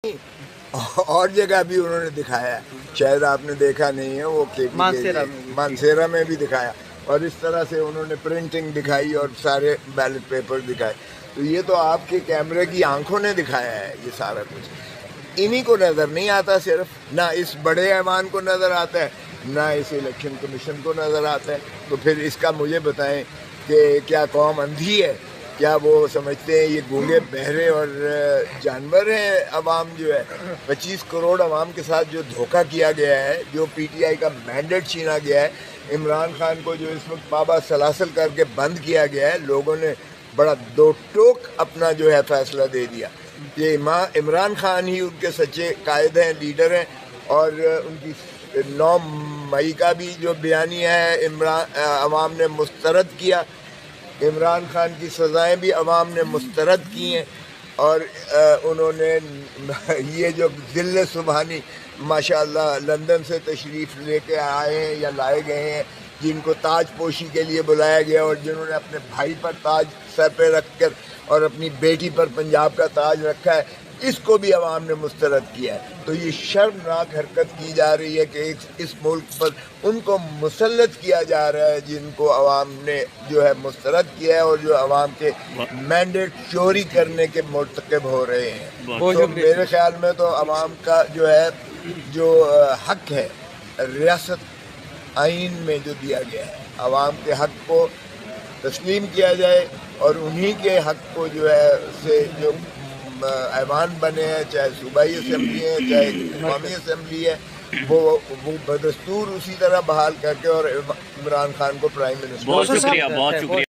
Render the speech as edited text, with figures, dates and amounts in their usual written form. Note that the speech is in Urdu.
اور جگہ بھی انہوں نے دکھایا، شاید آپ نے دیکھا نہیں ہے، وہ مانسیرا میں بھی دکھایا، اور اس طرح سے انہوں نے پرنٹنگ دکھائی اور سارے بیلٹ پیپر دکھائے. تو یہ تو آپ کے کیمرے کی آنکھوں نے دکھایا ہے یہ سارا کچھ. انہی کو نظر نہیں آتا، صرف نہ اس بڑے ایوان کو نظر آتا ہے، نہ اس الیکشن کمیشن کو نظر آتا ہے. تو پھر اس کا مجھے بتائیں کہ کیا قوم اندھی ہے؟ کیا وہ سمجھتے ہیں یہ گونگے بہرے اور جانور ہیں؟ عوام جو ہے 25 کروڑ عوام کے ساتھ جو دھوکہ کیا گیا ہے، جو پی ٹی آئی کا مینڈیٹ چھینا گیا ہے، عمران خان کو جو اس وقت بابا سلاسل کر کے بند کیا گیا ہے، لوگوں نے بڑا دو ٹوک اپنا جو ہے فیصلہ دے دیا. یہ عمران خان ہی ان کے سچے قائد ہیں، لیڈر ہیں. اور ان کی 9 مئی کا بھی جو بیانیہ ہے عوام نے مسترد کیا. عمران خان کی سزائیں بھی عوام نے مسترد کی ہیں. اور انہوں نے یہ جو ذل سبحانی ماشاءاللہ لندن سے تشریف لے کے آئے ہیں یا لائے گئے ہیں، جن کو تاج پوشی کے لیے بلایا گیا اور جنہوں نے اپنے بھائی پر تاج سر پہ رکھ کر اور اپنی بیٹی پر پنجاب کا تاج رکھا ہے، اس کو بھی عوام نے مسترد کیا ہے. تو یہ شرمناک حرکت کی جا رہی ہے کہ اس ملک پر ان کو مسلط کیا جا رہا ہے جن کو عوام نے جو ہے مسترد کیا ہے اور جو عوام کے مینڈیٹ چوری کرنے کے مرتکب ہو رہے ہیں. تو میرے خیال میں تو عوام کا جو ہے جو حق ہے ریاست آئین میں جو دیا گیا ہے، عوام کے حق کو تسلیم کیا جائے اور انہی کے حق کو جو ہے سے جو ایوان بنے ہیں، چاہے صوبائی اسمبلی ہے چاہے قومی اسمبلی ہے، وہ بدستور اسی طرح بحال کر کے اور عمران خان کو پرائم منسٹر. بہت شکریہ.